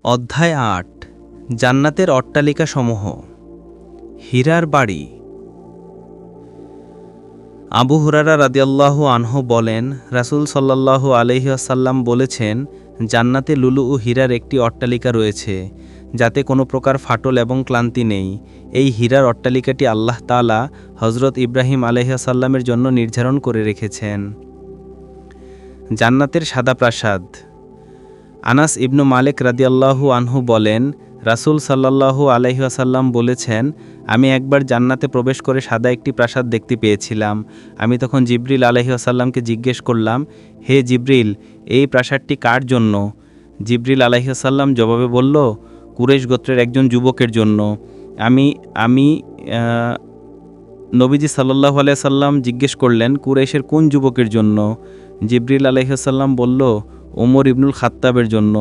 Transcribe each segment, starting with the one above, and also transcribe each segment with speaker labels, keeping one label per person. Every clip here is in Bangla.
Speaker 1: অধ্যায় ৮ জান্নাতের অট্টালিকাসমূহ। হীরার বাড়ি। আবু হুরায়রা রাদিয়াল্লাহু আনহু বলেন, রাসূল সাল্লাল্লাহু আলাইহি ওয়াসাল্লাম বলেছেন, জান্নাতে লুলুউ হীরার একটি অট্টালিকা রয়েছে, যাতে কোনো প্রকার ফাটল এবং ক্লান্তি নেই। এই হীরার অট্টালিকাটি আল্লাহ তাআলা হযরত ইব্রাহিম আলাইহিস সালামের জন্য নির্ধারণ করে রেখেছেন। জান্নাতের সাদা প্রাসাদ। আনাস ইবনু মালিক রাদিয়াল্লাহু আনহু বলেন, রাসূল সাল্লাল্লাহু আলাইহি ওয়াসাল্লাম বলেছেন, আমি একবার জান্নাতে প্রবেশ করে সাদা একটি প্রাসাদ দেখতে পেয়েছিলাম। আমি তখন জিবরিল আলাইহি ওয়াসাল্লামকে জিজ্ঞেস করলাম, হে জিবরিল, এই প্রাসাদটি কার জন্য? জিবরিল আলাইহি ওয়াসাল্লাম জবাবে বলল, কুরাইশ গোত্রের একজন যুবকের জন্য। আমি নবীজি সাল্লাল্লাহু আলাইহি সাল্লাম জিজ্ঞেস করলেন, কুরাইশের কোন যুবকের জন্য? জিবরিল আলাইহি ওয়াসাল্লাম বলল, ওমর ইবনুল খাত্তাবের জন্য।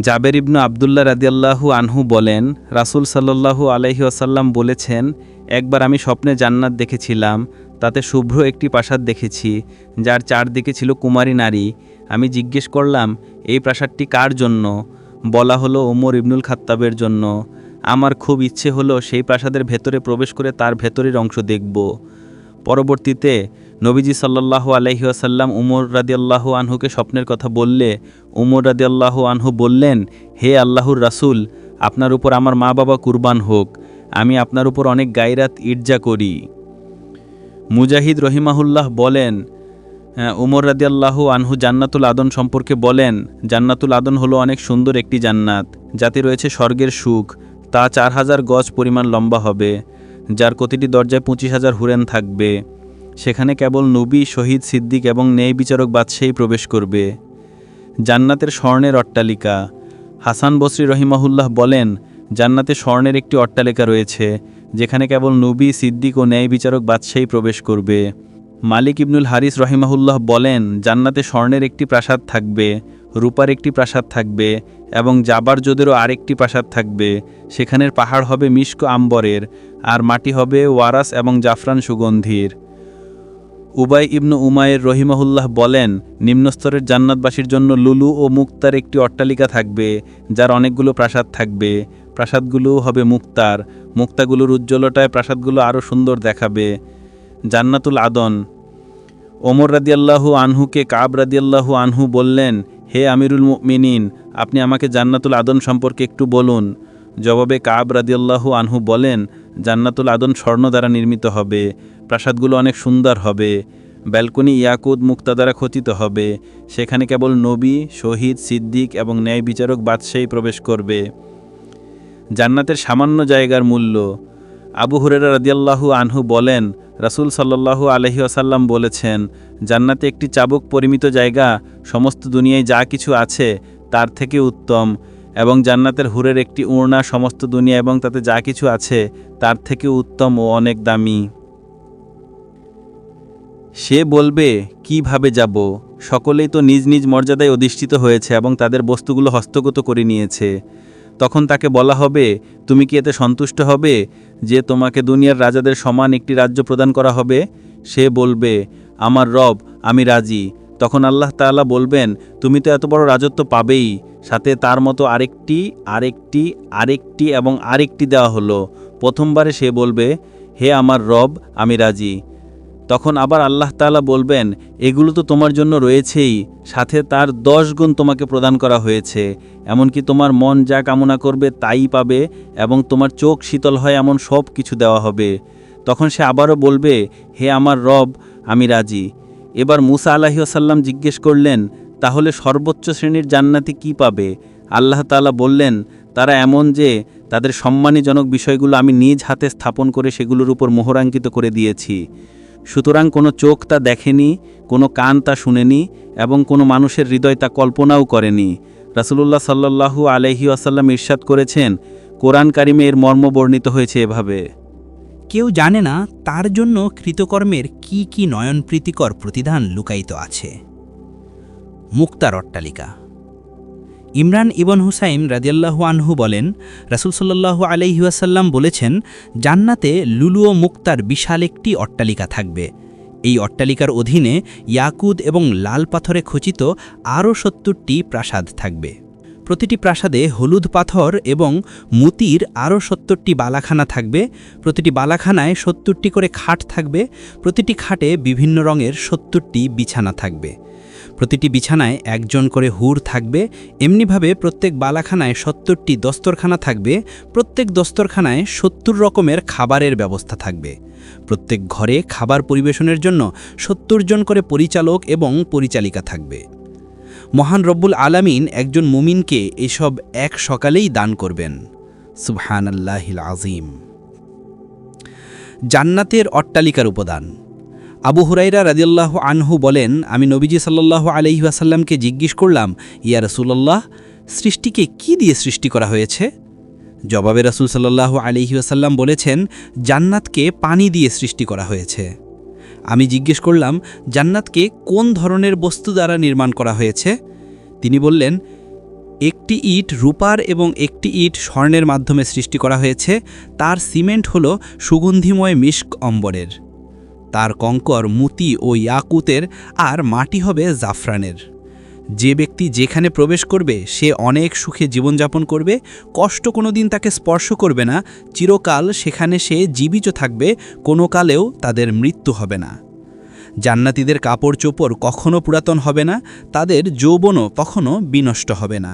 Speaker 1: জাবের ইবনু আবদুল্লাহ রাদিয়াল্লাহু আনহু বলেন, রাসূল সাল্লাল্লাহু আলাইহি ওয়াসাল্লাম বলেছেন, একবার আমি স্বপ্নে জান্নাত দেখেছিলাম, তাতে শুভ্র একটি প্রাসাদ দেখেছি, যার চারদিকে ছিল কুমারী নারী। আমি জিজ্ঞেস করলাম, এই প্রাসাদটি কার জন্য? বলা হলো, ওমর ইবনুল খাত্তাবের জন্য। আমার খুব ইচ্ছে হলো সেই প্রাসাদের ভেতরে প্রবেশ করে তার ভেতরের অংশ দেখব। পরবর্তীতে নবীজি সাল্লাল্লাহু আলাইহি ওয়াসাল্লাম উমর রাদিয়াল্লাহু আনহুকে স্বপ্নের কথা বললে উমর রাদিয়াল্লাহু আনহু বললেন, হে আল্লাহর রাসূল, আপনার উপর আমার মা বাবা কুরবান হোক, আমি আপনার উপর অনেক গায়রাত ইরজা করি। মুজাহিদ রহিমাহুল্লাহ বলেন, উমর রাদিয়াল্লাহু আনহু জান্নাতুল আদন সম্পর্কে বলেন, জান্নাতুল আদন হলো অনেক সুন্দর একটি জান্নাত, যাতে রয়েছে স্বর্গের সুখ। তা 4000 গজ পরিমাণ লম্বা হবে, যার প্রতিটি দরজায় 25,000 হুরেন থাকবে। সেখানে কেবল নবী, শহীদ, সিদ্দিক এবং ন্যায় বিচারক বাদশাহী প্রবেশ করবে। জান্নাতের স্বর্ণের অট্টালিকা। হাসান বসরি রহিমাহুল্লাহ বলেন, জান্নাতে স্বর্ণের একটি অট্টালিকা রয়েছে, যেখানে কেবল নবী, সিদ্দিক ও ন্যায় বিচারক বাদশাহী প্রবেশ করবে। মালিক ইবনুল হারিস রহিমাহুল্লাহ বলেন, জান্নাতে স্বর্ণের একটি প্রাসাদ থাকবে, রূপার একটি প্রাসাদ থাকবে এবং জাবার জোদেরও আরেকটি প্রাসাদ থাকবে। সেখানের পাহাড় হবে মিশক আম্বরের, আর মাটি হবে ওয়ারাস এবং জাফরান সুগন্ধির। উবাই ইবনু উমায়ের রহিমাহুল্লাহ বলেন, নিম্নস্তরের জান্নাতবাসীর জন্য লুলু ও মুক্তার একটি অট্টালিকা থাকবে, যার অনেকগুলো প্রাসাদ থাকবে। প্রাসাদগুলোও হবে মুক্তার। মুক্তাগুলোর উজ্জ্বলতায় প্রাসাদগুলো আরও সুন্দর দেখাবে। জান্নাতুল আদন। ওমর রাদিয়াল্লাহু আনহুকে কাব রাদিয়াল্লাহু আনহু বললেন, হে আমিরুল মুমিনিন, আপনি আমাকে জান্নাতুল আদন সম্পর্কে একটু বলুন। জবাবে কাব রাদিয়াল্লাহু আনহু বলেন, জান্নাতুল আদন স্বর্ণ দ্বারা নির্মিত হবে, প্রাসাদগুলো অনেক সুন্দর হবে, ব্যালকনি ইয়াকুত মুক্তা দ্বারা খচিত হবে। সেখানে কেবল নবী, শহীদ, সিদ্দিক এবং ন্যায় বিচারক বাদশাহী প্রবেশ করবে। জান্নাতের সামান্য জায়গার মূল্য। আবু হুরায়রা রাদিয়াল্লাহু আনহু বলেন, রাসূল সাল্লাল্লাহু আলাইহি ওয়াসাল্লাম বলেছেন, জান্নাতে একটি চাবুক পরিমিত জায়গা সমস্ত দুনিয়ায় যা কিছু আছে তার থেকে উত্তম, এবং জান্নাতের হুরের একটি উড়না সমস্ত দুনিয়া এবং তাতে যা কিছু আছে তার থেকে উত্তম ও অনেক দামি। সে বলবে, কিভাবে যাব? সকলেই তো নিজ নিজ মর্যাদায় অধিষ্ঠিত হয়েছে এবং তাদের বস্তুগুলো হস্তগত করে নিয়েছে। তখন তাকে বলা হবে, তুমি কি এতে সন্তুষ্ট হবে যে তোমাকে দুনিয়ার রাজাদের সমান একটি রাজ্য প্রদান করা হবে? সে বলবে, আমার রব, আমি রাজি। তখন আল্লাহ তাআলা বলবেন, তুমি তো এত বড় রাজত্ব পাবেই, সাথে তার মতো আরেকটি আরেকটি আরেকটি এবং আরেকটি দেওয়া হলো। প্রথমবারে সে বলবে, হে আমার রব, আমি রাজি। তখন আবার আল্লাহ তাআলা বলবেন, এগুলো তো তোমার জন্য রয়েছেই, সাথে তার 10 গুণ তোমাকে প্রদান করা হয়েছে। এমনকি তোমার মন যা কামনা করবে তাই পাবে, এবং তোমার চোখ শীতল হয় এমন সব কিছু দেওয়া হবে। তখন সে আবারও বলবে, হে আমার রব, আমি রাজি। এবার মুসা আলাইহিস সালাম জিজ্ঞেস করলেন, তাহলে সর্বোচ্চ শ্রেণীর জান্নাতি কি পাবে? আল্লাহ তাআলা বললেন, তারা এমন যে তাদের সম্মানীজনক বিষয়গুলো আমি নিজ হাতে স্থাপন করে সেগুলোর উপর মোহরাঙ্কিত করে দিয়েছি। সুতরাং কোনো চোখ তা দেখেনি, কোনো কান তা শুনেনি এবং কোনো মানুষের হৃদয় তা কল্পনাও করেনি। রাসূলুল্লাহ সাল্লাল্লাহু আলাইহি ওয়াসাল্লাম ইরশাদ করেছেন, কোরআন কারিমে এর মর্ম বর্ণিত হয়েছে এভাবে,
Speaker 2: কেউ জানে না তার জন্য কৃতকর্মের কি কি নয়নপ্রীতিকর প্রতিদান লুকায়িত আছে। মুক্তার অট্টালিকা। ইমরান ইবন হুসাইন রাদিয়াল্লাহু আনহু বলেন, রাসূল সাল্লাল্লাহু আলাইহি ওয়াসাল্লাম বলেছেন, জান্নাতে লুলু ও মুক্তার বিশাল একটি অট্টালিকা থাকবে। এই অট্টালিকার অধীনে ইয়াকুত এবং লাল পাথরে খচিত আরও 70টি প্রাসাদ থাকবে। প্রতিটি প্রাসাদে হলুদ পাথর এবং মুতির আরও ৭০টি বালাখানা থাকবে। প্রতিটি বালাখানায় ৭০টি করে খাট থাকবে। প্রতিটি খাটে বিভিন্ন রঙের ৭০টি বিছানা থাকবে। প্রতিটি বিছানায় একজন করে হুর থাকবে। এমনিভাবে প্রত্যেক বালাখানায় ৭০টি দস্তরখানা থাকবে। প্রত্যেক দস্তরখানায় ৭০ রকমের খাবারের ব্যবস্থা থাকবে। প্রত্যেক ঘরে খাবার পরিবেশনের জন্য ৭০ জন করে পরিচালক এবং পরিচালিকা থাকবে। মহান রব্বুল আলামিন একজন মুমিনকে এসব এক সকালেই দান করবেন। সুবহানাল্লাহিল আযীম। জান্নাতের অট্টালিকার উপাদান। আবু হুরাইরা রাদিয়াল্লাহু আনহু বলেন, আমি নবীজি সাল্লাল্লাহু আলাইহি ওয়াসাল্লামকে জিজ্ঞেস করলাম, ইয়া রাসূলুল্লাহ, সৃষ্টিকে কি দিয়ে সৃষ্টি করা হয়েছে? জবাবে রাসূল সাল্লাল্লাহু আলাইহি ওয়াসাল্লাম বলেছেন, জান্নাতকে পানি দিয়ে সৃষ্টি করা হয়েছে। আমি জিজ্ঞেস করলাম, জান্নাতকে কোন ধরনের বস্তু দ্বারা নির্মাণ করা হয়েছে? তিনি বললেন, একটি ইট রূপার এবং একটি ইট স্বর্ণের মাধ্যমে সৃষ্টি করা হয়েছে। তার সিমেন্ট হল সুগন্ধিময় মিস্ক অম্বরের, তার কঙ্কর মুতি ও ইয়াকুতের, আর মাটি হবে জাফরানের। যে ব্যক্তি যেখানে প্রবেশ করবে সে অনেক সুখে জীবনযাপন করবে, কষ্ট কোনোদিন তাকে স্পর্শ করবে না, চিরকাল সেখানে সে জীবিত থাকবে, কোনো কালেও তাদের মৃত্যু হবে না। জান্নাতীদের কাপড় চোপড় কখনো পুরাতন হবে না, তাদের যৌবনও কখনো বিনষ্ট হবে না।